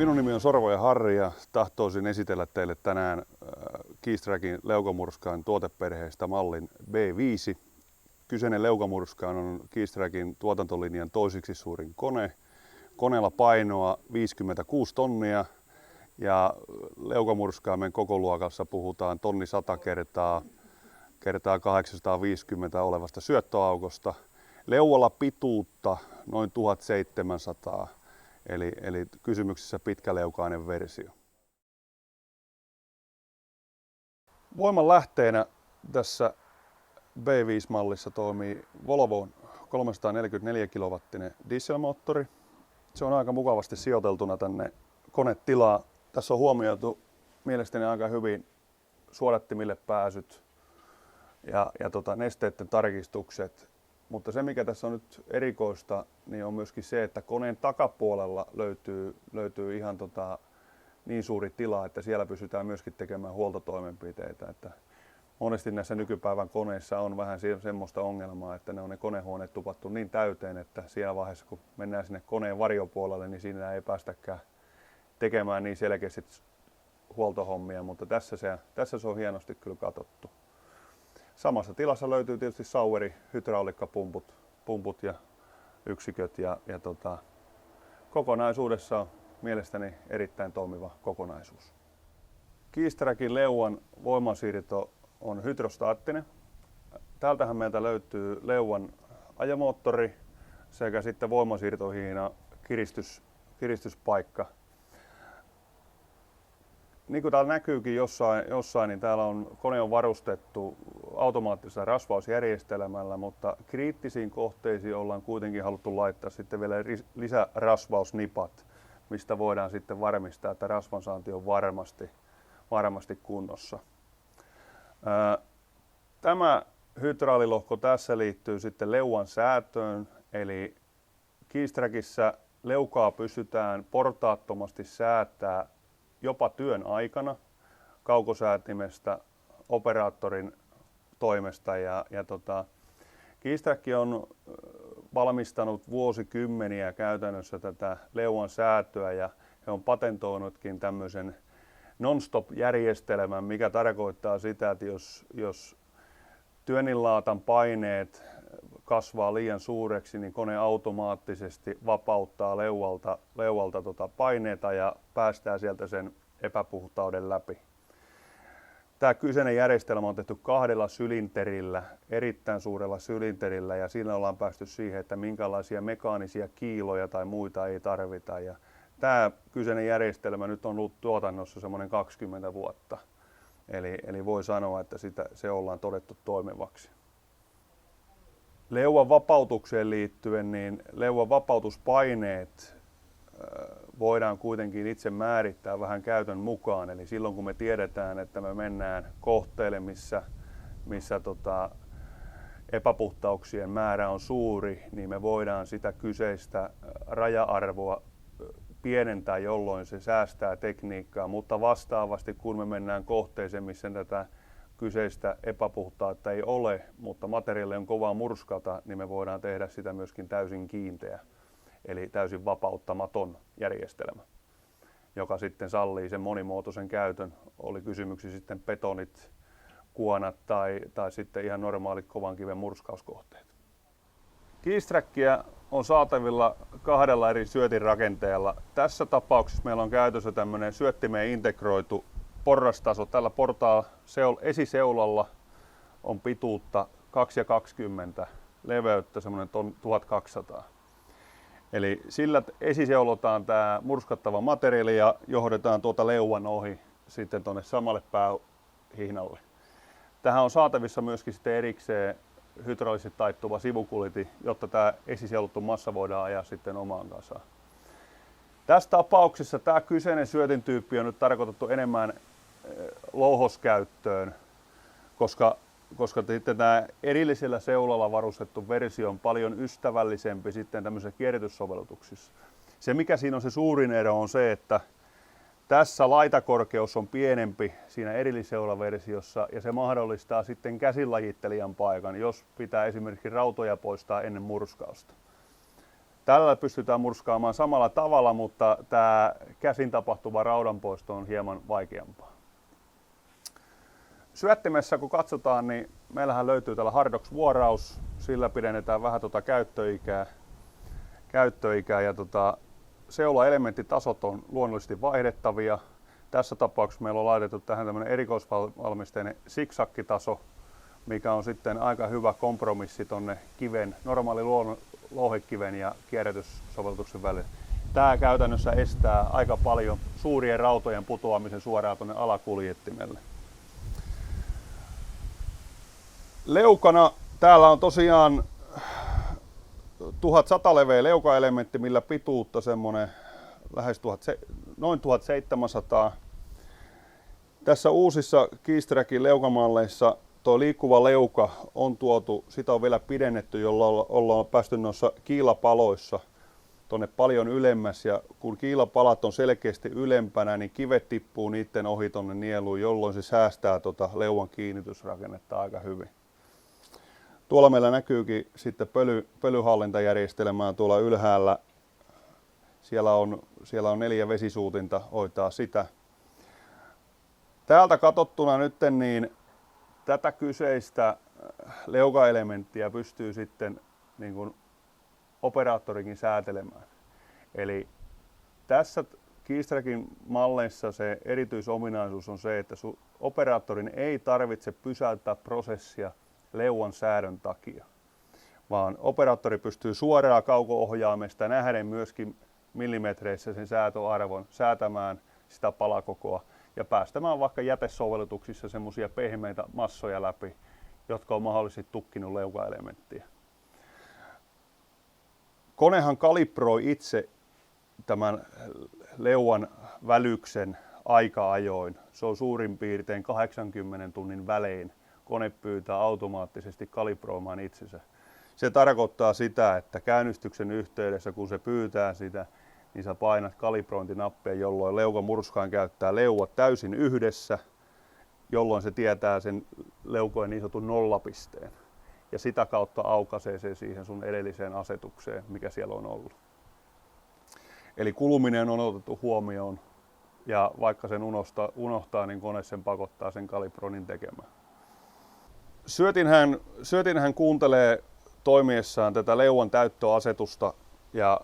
Minun nimi on Sorvoja Harri ja tahtoisin esitellä teille tänään Keystrakkin leukamurskain tuoteperheestä mallin B5. Kyseinen leukamurskain on Keystrackin tuotantolinjan toisiksi suurin kone. Koneella painoa 56 tonnia ja leukamurskaimen kokoluokassa puhutaan 100 kertaa 850 olevasta syöttöaukosta. Leualla pituutta noin 1700. Eli kysymyksessä pitkäleukainen versio. Voiman lähteenä tässä B5-mallissa toimii Volvon 344 kilowattinen dieselmoottori. Se on aika mukavasti sijoiteltuna tänne konetilaan. Tässä on huomioitu mielestäni aika hyvin suodattimille pääsyt ja nesteiden tarkistukset. Mutta se mikä tässä on nyt erikoista, niin on myöskin se, että koneen takapuolella löytyy ihan niin suuri tila, että siellä pystytään myöskin tekemään huoltotoimenpiteitä. Että monesti näissä nykypäivän koneissa on vähän semmoista ongelmaa, että ne on ne konehuoneet tupattu niin täyteen, että siinä vaiheessa kun mennään sinne koneen varjopuolelle, niin siinä ei päästäkään tekemään niin selkeästi huoltohommia, mutta tässä se on hienosti kyllä katsottu. Samassa tilassa löytyy tietysti Saueri hydraulikkapumput ja yksiköt ja kokonaisuudessa on mielestäni erittäin toimiva kokonaisuus. Keystrackin leuan voimansiirto on hydrostaattinen. Täältähän meiltä löytyy leuan ajomoottori sekä sitten voimansiirtohihna kiristyspaikka. Niin kuin täällä näkyykin jossain, niin täällä kone on varustettu automaattisella rasvausjärjestelmällä, mutta kriittisiin kohteisiin ollaan kuitenkin haluttu laittaa sitten vielä lisärasvausnipat, mistä voidaan sitten varmistaa, että rasvansaanti on varmasti kunnossa. Tämä hydraulilohko tässä liittyy sitten leuan säätöön, eli Keystrackissa leukaa pystytään portaattomasti säätämään jopa työn aikana kaukosäätimestä operaattorin toimesta. Keystrack on valmistanut vuosikymmeniä käytännössä tätä leuan säätöä ja he on patentoinutkin tämmöisen non-stop-järjestelmän, mikä tarkoittaa sitä, että jos työnninlaatan paineet kasvaa liian suureksi, niin kone automaattisesti vapauttaa leualta paineita ja päästää sieltä sen epäpuhtauden läpi. Tämä kyseinen järjestelmä on tehty 2 sylinterillä, erittäin suurella sylinterillä, ja siinä ollaan päästy siihen, että minkälaisia mekaanisia kiiloja tai muita ei tarvita. Ja tämä kyseinen järjestelmä nyt on ollut tuotannossa semmoinen 20 vuotta. Eli voi sanoa, että se ollaan todettu toimivaksi. Leuan vapautukseen liittyen, niin leuan vapautuspaineet voidaan kuitenkin itse määrittää vähän käytön mukaan. Eli silloin kun me tiedetään, että me mennään kohteelle, missä epäpuhtauksien määrä on suuri, niin me voidaan sitä kyseistä raja-arvoa pienentää, jolloin se säästää tekniikkaa. Mutta vastaavasti kun me mennään kohteeseen, missä tätä kyseistä epäpuhtautta ei ole, mutta materiaali on kovaa murskata, niin me voidaan tehdä sitä myöskin täysin kiinteä, eli täysin vapauttamaton järjestelmä, joka sitten sallii sen monimuotoisen käytön. Oli kysymyksiä sitten betonit, kuonat tai sitten ihan normaalit kovan kiven murskauskohteet. Keystrackia on saatavilla 2 eri syötinrakenteella. Tässä tapauksessa meillä on käytössä tämmöinen syöttimeen integroitu porrastaso. Tällä esiseulalla on pituutta 2,20 leveyttä semmoinen 1200. Eli sillä esiseulotaan tämä murskattava materiaali ja johdetaan tuota leuan ohi sitten tuonne samalle päähihnalle. Tähän on saatavissa myöskin sitten erikseen hydraulisesti taittuva sivukuliti, jotta tämä esiseulottu massa voidaan ajaa sitten omaan kasaan. Tässä tapauksessa tämä kyseinen syötintyyppi on nyt tarkoitettu enemmän louhoskäyttöön, koska sitten tämä erillisellä seulalla varustettu versio on paljon ystävällisempi sitten tämmöisissä kierrätyssovellutuksissa. Se mikä siinä on se suurin ero on se, että tässä laitakorkeus on pienempi siinä erillisseulaversiossa ja se mahdollistaa sitten käsilajittelijan paikan, jos pitää esimerkiksi rautoja poistaa ennen murskausta. Tällä pystytään murskaamaan samalla tavalla, mutta tämä käsin tapahtuva raudanpoisto on hieman vaikeampaa. Syöttimessä kun katsotaan, niin meillähän löytyy täällä Hardox-vuoraus. Sillä pidennetään vähän käyttöikää ja seula-elementtitasot on luonnollisesti vaihdettavia. Tässä tapauksessa meillä on laitettu tähän tämmöinen erikoisvalmisteinen zigzag-taso, mikä on sitten aika hyvä kompromissi tonne kiven, normaali louhekiven ja kierrätyssovellutuksen välillä. Tämä käytännössä estää aika paljon suurien rautojen putoamisen suoraan tuonne alakuljettimelle. Leukana täällä on tosiaan 1100 leveä leukaelementti, millä pituutta semmoinen noin 1700. Tässä uusissa Keystreckin leukamalleissa tuo liikkuva leuka on tuotu, sitä on vielä pidennetty, jolla ollaan päästy noissa kiilapaloissa tuonne paljon ylemmäs, ja kun kiilapalat on selkeästi ylempänä, niin kivet tippuu niiden ohi tuonne nieluun, jolloin se säästää leuan kiinnitysrakennetta aika hyvin. Tuolla meillä näkyykin sitten pölyhallintajärjestelmää tuolla ylhäällä. Siellä on 4 vesisuutinta, hoitaa sitä. Täältä katsottuna nyt niin tätä kyseistä leukaelementtiä pystyy sitten niin kuin operaattorikin säätelemään. Eli tässä Keystreckin malleissa se erityisominaisuus on se, että operaattorin ei tarvitse pysäyttää prosessia leuan säädön takia, vaan operaattori pystyy suoraan kauko-ohjaimesta nähden myöskin millimetreissä sen säätöarvon säätämään sitä palakokoa ja päästämään vaikka jätesovellutuksissa semmoisia pehmeitä massoja läpi, jotka on mahdollisesti tukkinut leukaelementtiä. Konehan kalibroi itse tämän leuan välyksen aika-ajoin. Se on suurin piirtein 80 tunnin välein. Kone pyytää automaattisesti kalibroimaan itsensä. Se tarkoittaa sitä, että käynnistyksen yhteydessä, kun se pyytää sitä, niin sä painat kalibrointinappia, jolloin leukamurskaan käyttää leuat täysin yhdessä, jolloin se tietää sen leukojen niin sanotun nollapisteen. Ja sitä kautta aukaisee se siihen sun edelliseen asetukseen, mikä siellä on ollut. Eli kuluminen on otettu huomioon, ja vaikka sen unohtaa, niin kone sen pakottaa sen kalibroinnin tekemään. Syötinhän kuuntelee toimiessaan tätä leuan täyttöasetusta, ja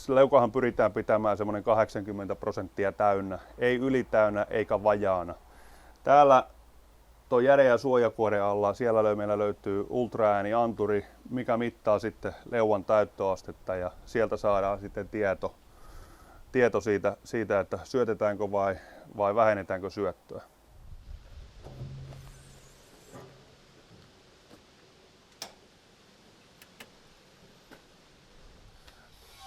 leukahan pyritään pitämään semmoinen 80% täynnä, ei ylitäynnä eikä vajaana. Täällä tuo järeä suojakuoren alla, siellä meillä löytyy ultraäänianturi, mikä mittaa sitten leuan täyttöastetta, ja sieltä saadaan sitten tieto siitä, että syötetäänkö vai vähennetäänkö syöttöä.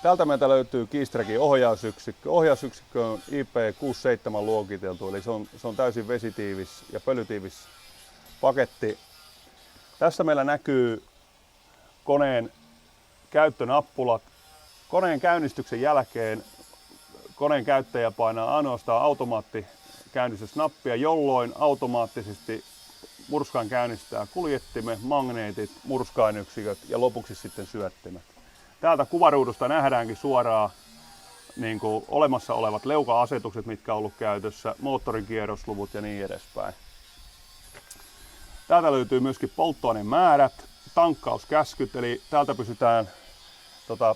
Täältä meiltä löytyy Keystreckin ohjausyksikkö. Ohjausyksikkö on IP67 luokiteltu, eli se on täysin vesitiivis ja pölytiivis paketti. Tässä meillä näkyy koneen käyttönappulat. Koneen käynnistyksen jälkeen koneen käyttäjä painaa ainoastaan automaattikäynnistysnappia, jolloin automaattisesti murskaan käynnistää kuljettimen, magneetit, murskainyksiköt ja lopuksi sitten syöttimet. Täältä kuvaruudusta nähdäänkin suoraan niin kuin olemassa olevat leuka-asetukset, mitkä on ollut käytössä, moottorin kierrosluvut ja niin edespäin. Täältä löytyy myöskin polttoainemäärät, tankkauskäskyt, eli täältä pystytään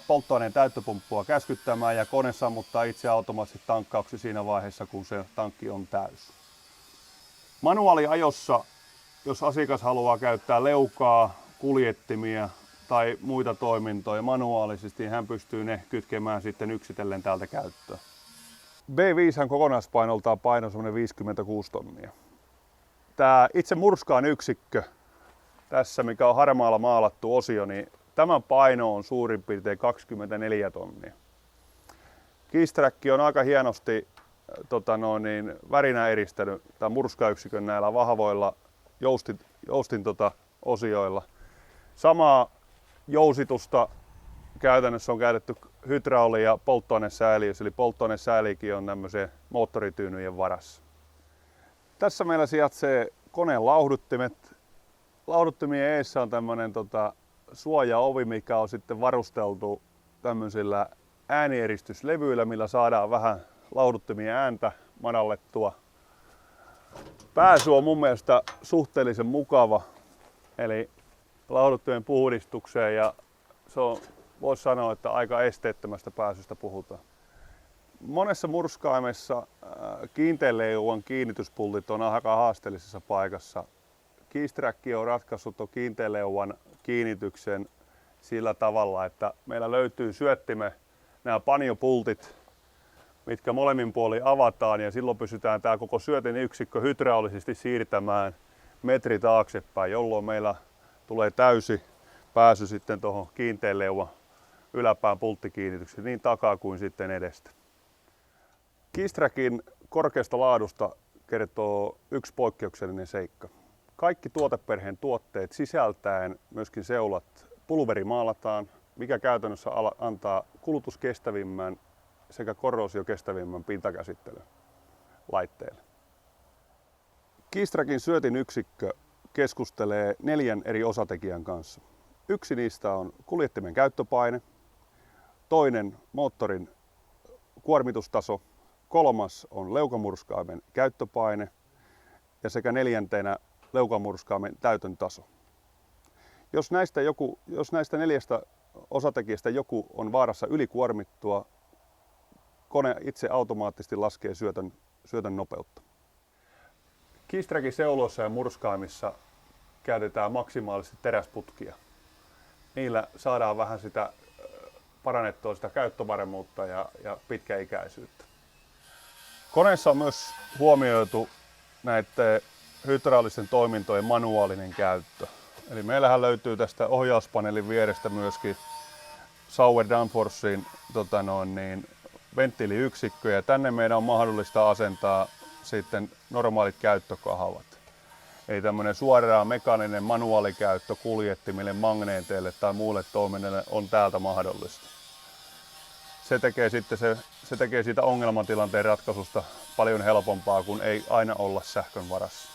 polttoaineen täyttöpumppua käskyttämään ja kone sammuttaa itse automaattisesti tankkauksi siinä vaiheessa, kun se tankki on täys. Manuaaliajossa, jos asiakas haluaa käyttää leukaa, kuljettimia tai muita toimintoja manuaalisesti, hän pystyy ne kytkemään sitten yksitellen täältä käyttöön. B5 kokonaispainoltaan paino semmoinen 56 tonnia. Tämä itse murskaan yksikkö tässä, mikä on harmaalla maalattu osio, niin tämän paino on suurin piirtein 24 tonnia. Keystrack on aika hienosti värinä eristänyt tämän murskayksikön näillä vahvoilla joustin osioilla. Samaa jousitusta käytännössä on käytetty hydrauli- ja polttoainesääliössä, eli polttoainesäälikin on tämmöisen moottorityynyjen varassa. Tässä meillä sijaitsee koneen lauhduttimet. Lauhduttimien eessä on tämmöinen suojaovi, mikä on sitten varusteltu tämmöisillä äänieristyslevyillä, millä saadaan vähän lauhduttimien ääntä madallettua. Pääsy on mun mielestä suhteellisen mukava, eli lauhduttimien puhdistukseen, ja se on, voisi sanoa, että aika esteettömästä pääsystä puhutaan. Monessa murskaimessa kiinteäleuvan kiinnityspultit on aika haasteellisessa paikassa. Keystrak on ratkaissut kiinteäleuvan kiinnityksen sillä tavalla, että meillä löytyy syöttimen nämä paniopultit, mitkä molemmin puolin avataan, ja silloin pystytään tämä koko syötin yksikkö hydraulisesti siirtämään metri taaksepäin, jolloin meillä tulee täysi pääsy sitten tuohon kiinteäleuvan yläpään pulttikiinnitykseen niin takaa kuin sitten edestä. Keystrakin korkeasta laadusta kertoo yksi poikkeuksellinen seikka. Kaikki tuoteperheen tuotteet sisältäen myöskin seulat pulverimaalataan, mikä käytännössä antaa kulutuskestävimmän sekä korrosiokestävimmän pintakäsittelyn laitteelle. Keystrakin syötin yksikkö keskustelee 4 eri osatekijän kanssa. Yksi niistä on kuljettimen käyttöpaine, toinen moottorin kuormitustaso, 3. on leukamurskaimen käyttöpaine ja sekä 4. leukamurskaimen täytön taso. Jos näistä 4 osatekijästä joku on vaarassa ylikuormittua, kone itse automaattisesti laskee syötön nopeutta. Keystrakin seuloissa ja murskaimissa käytetään maksimaalisesti teräsputkia. Niillä saadaan vähän sitä parannettua sitä käyttövarmuutta ja pitkäikäisyyttä. Koneessa on myös huomioitu näiden hydraulisten toimintojen manuaalinen käyttö. Eli meillähän löytyy tästä ohjauspaneelin vierestä myöskin Sauer Danforsin venttiiliyksikkö, ja tänne meidän on mahdollista asentaa sitten normaalit käyttökahvat. Eli tämmöinen suoraan mekaaninen manuaalikäyttö kuljettimille, magneeteille tai muille toiminnoille on täältä mahdollista. Se tekee siitä ongelmatilanteen ratkaisusta paljon helpompaa, kun ei aina olla sähkön varassa.